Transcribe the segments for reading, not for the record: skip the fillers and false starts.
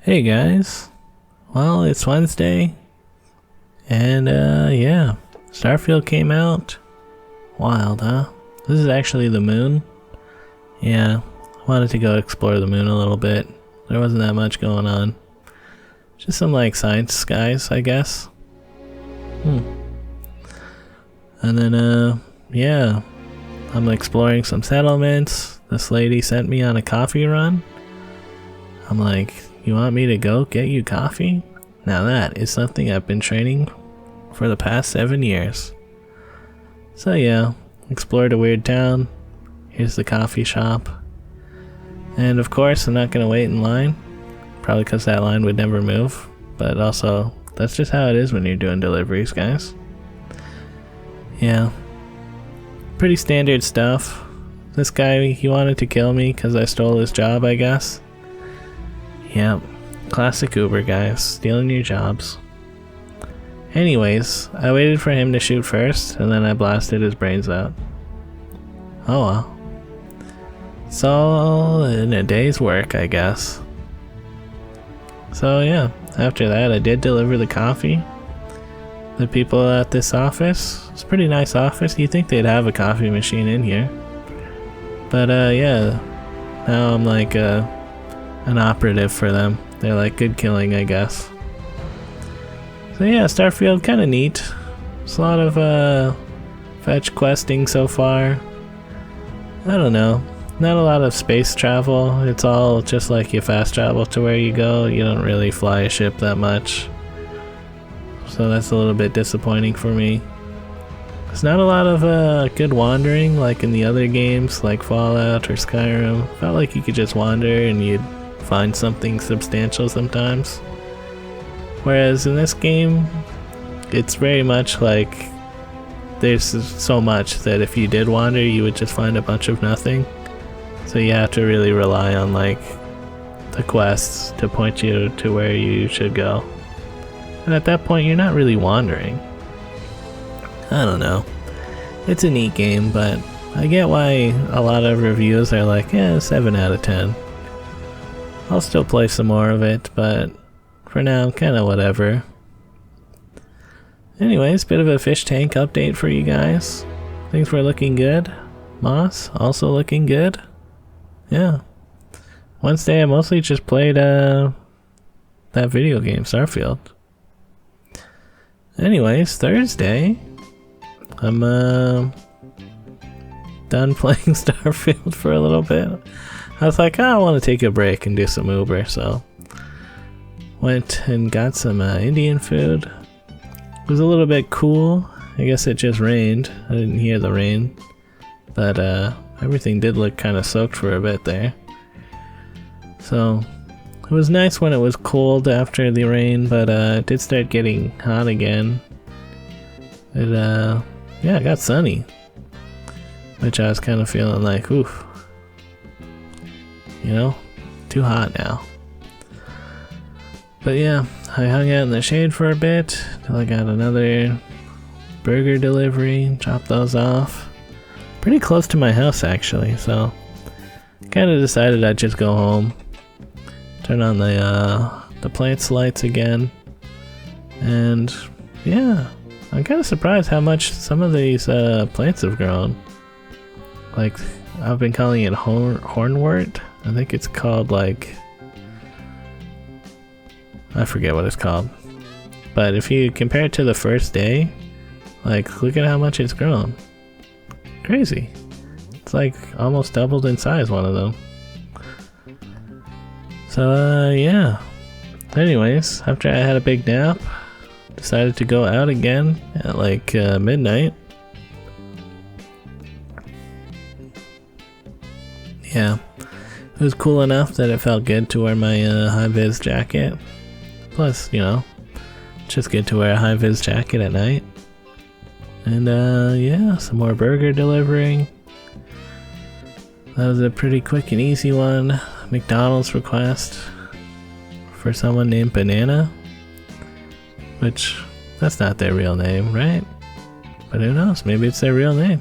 Hey guys, well it's Wednesday, and yeah, Starfield came out. Wild, huh? This is actually the moon. Yeah, I wanted to go explore the moon a little bit. There wasn't that much going on. Just some like science skies, I guess. And then yeah, I'm exploring some settlements. This lady sent me on a coffee run. I'm like, you want me to go get you coffee? Now that is something I've been training for the past 7 years. So yeah, explored a weird town. Here's the coffee shop. And of course, I'm not gonna wait in line. Probably because that line would never move. But also, that's just how it is when you're doing deliveries, guys. Yeah. Pretty standard stuff. This guy, he wanted to kill me because I stole his job, I guess. Yep. Classic Uber guys, stealing your jobs. Anyways, I waited for him to shoot first, and then I blasted his brains out. Oh well. It's all in a day's work, I guess. So yeah, after that I did deliver the coffee. The people at this office, it's a pretty nice office. You'd think they'd have a coffee machine in here. But yeah, now I'm like an operative for them. They're like good killing, I guess. So yeah, Starfield kinda neat. There's a lot of fetch questing so far. I don't know. Not a lot of space travel. It's all just like you fast travel to where you go. You don't really fly a ship that much. So that's a little bit disappointing for me. There's not a lot of good wandering like in the other games like Fallout or Skyrim. Felt like you could just wander and you'd find something substantial sometimes. Whereas in this game, it's very much like there's so much that if you did wander, you would just find a bunch of nothing. So you have to really rely on like the quests to point you to where you should go. And at that point, you're not really wandering. I don't know. It's a neat game, but I get why a lot of reviews are like, yeah, 7 out of 10. I'll still play some more of it, but for now, kinda whatever. Anyways, bit of a fish tank update for you guys. Things were looking good. Moss, also looking good. Yeah. Wednesday I mostly just played that video game, Starfield. Anyways, Thursday, I'm done playing Starfield for a little bit. I was like, oh, I want to take a break and do some Uber, so went and got some Indian food. It was a little bit cool. I guess it just rained. I didn't hear the rain, but everything did look kind of soaked for a bit there. So it was nice when it was cold after the rain, but it did start getting hot again. It yeah, it got sunny, which I was kind of feeling like, oof, you know, too hot now. But yeah, I hung out in the shade for a bit till I got another burger delivery, dropped those off. Pretty close to my house actually, so kind of decided I'd just go home, turn on the plants lights again, and yeah, I'm kind of surprised how much some of these plants have grown. Like, I've been calling it hornwort. I think it's called like, I forget what it's called. But if you compare it to the first day, like, look at how much it's grown. Crazy. It's like almost doubled in size, one of them. So yeah. Anyways, after I had a big nap, decided to go out again at like midnight. Yeah, it was cool enough that it felt good to wear my high-vis jacket. Plus, you know, it's just good to wear a high-vis jacket at night. And yeah, some more burger delivering. That was a pretty quick and easy one. McDonald's request for someone named Banana, which that's not their real name, right? But who knows, maybe it's their real name.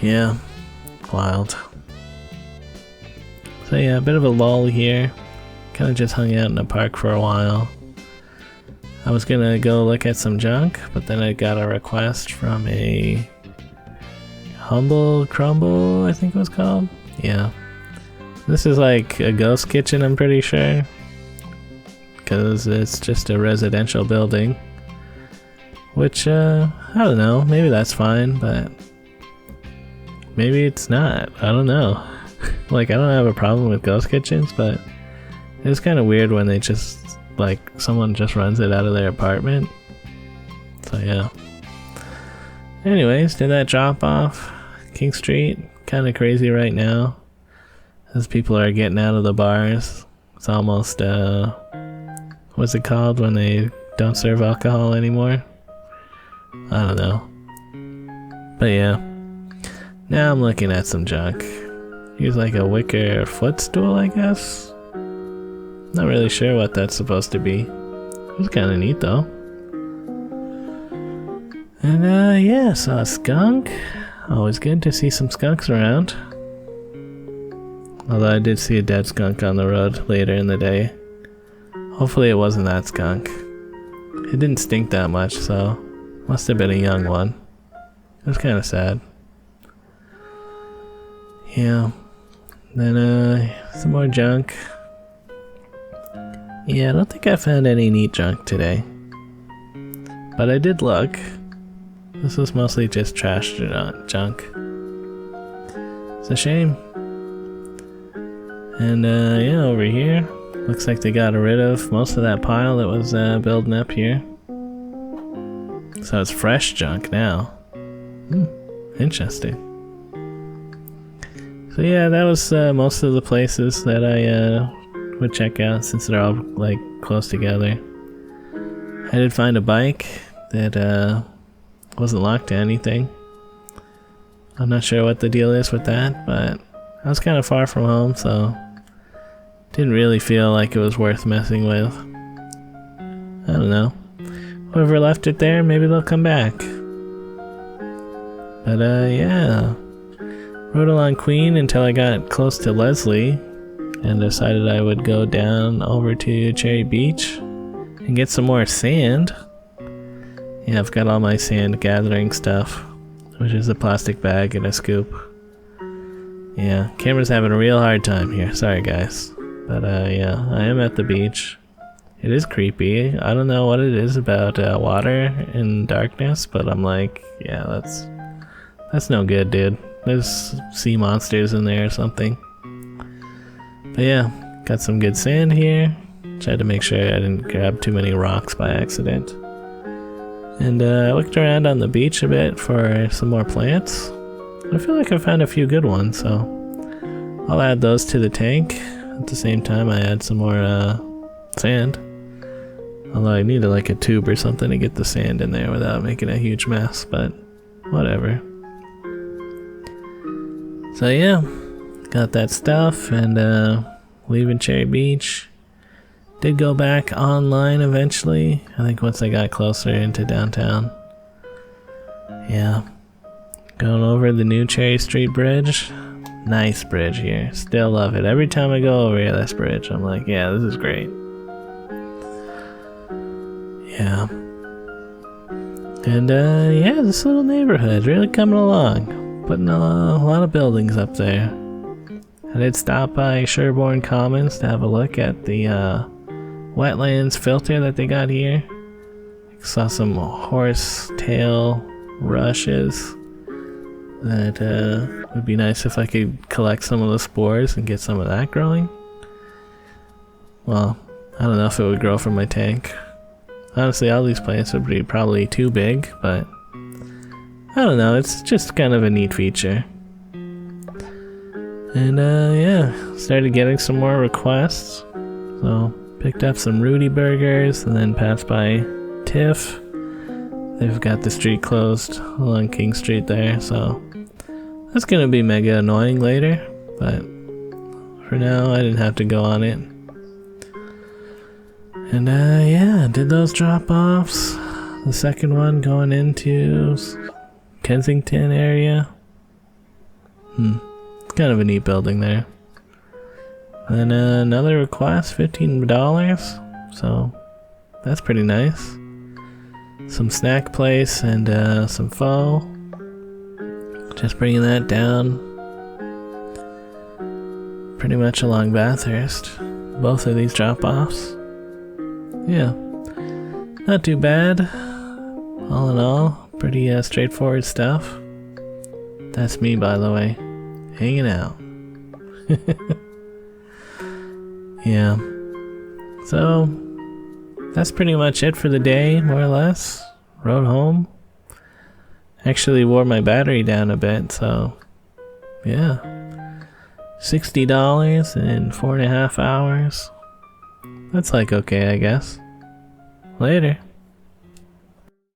Yeah, wild. So yeah, a bit of a lull here. Kind of just hung out in the park for a while. I was gonna go look at some junk, but then I got a request from a Humble Crumble, I think it was called. Yeah. This is like a ghost kitchen, I'm pretty sure. Because it's just a residential building. Which, I don't know, maybe that's fine, but maybe it's not. I don't know. Like, I don't have a problem with ghost kitchens, but it's kind of weird when they just, like, someone just runs it out of their apartment. So, yeah. Anyways, did that drop off. King Street, kind of crazy right now. As people are getting out of the bars. It's almost, what's it called when they don't serve alcohol anymore? I don't know. But yeah. Now I'm looking at some junk. Here's like a wicker footstool, I guess. Not really sure what that's supposed to be. It was kind of neat though. And yeah, saw a skunk. Always good to see some skunks around. Although I did see a dead skunk on the road later in the day. Hopefully it wasn't that skunk. It didn't stink that much, so must have been a young one. It was kind of sad. Yeah. Then some more junk. Yeah, I don't think I found any neat junk today. But I did look. This was mostly just trash junk. It's a shame. And yeah, over here, looks like they got rid of most of that pile that was building up here. So it's fresh junk now. Interesting. So yeah, that was most of the places that I would check out since they're all like close together. I did find a bike that wasn't locked to anything. I'm not sure what the deal is with that, but I was kind of far from home, so didn't really feel like it was worth messing with. I don't know. Whoever left it there, maybe they'll come back. But yeah. Rode along Queen until I got close to Leslie and decided I would go down over to Cherry Beach and get some more sand. Yeah, I've got all my sand gathering stuff, which is a plastic bag and a scoop. Yeah, camera's having a real hard time here. Sorry guys. But yeah, I am at the beach. It is creepy. I don't know what it is about water and darkness, but I'm like, yeah, that's no good, dude. There's sea monsters in there or something. But yeah, got some good sand here. Tried to make sure I didn't grab too many rocks by accident. And I looked around on the beach a bit for some more plants. I feel like I found a few good ones, so I'll add those to the tank. At the same time, I add some more sand. Although I needed like a tube or something to get the sand in there without making a huge mess, but whatever. So yeah, got that stuff and leaving Cherry Beach. Did go back online eventually, I think once I got closer into downtown. Yeah, going over the new Cherry Street Bridge. Nice bridge here, still love it. Every time I go over here, this bridge, I'm like, yeah, this is great. Yeah. And yeah, this little neighborhood really coming along. Putting a lot of buildings up there. I did stop by Sherborne Commons to have a look at the wetlands filter that they got here. Saw some horsetail rushes that would be nice if I could collect some of the spores and get some of that growing. Well, I don't know if it would grow from my tank. Honestly, all these plants would be probably too big, but I don't know, it's just kind of a neat feature. And yeah, started getting some more requests. So, picked up some Rudy burgers and then passed by Tiff. They've got the street closed along King Street there, so that's gonna be mega annoying later, but for now I didn't have to go on it. And yeah, did those drop-offs. The second one going into Kensington area. It's kind of a neat building there. Then another request, $15. So that's pretty nice. Some snack place and some pho. Just bringing that down. Pretty much along Bathurst. Both of these drop-offs. Yeah. Not too bad. All in all, pretty straightforward stuff. That's me, by the way. Hanging out. Yeah. So, that's pretty much it for the day, more or less. Rode home. Actually wore my battery down a bit, so yeah. $60 in 4.5 hours. That's like okay, I guess. Later.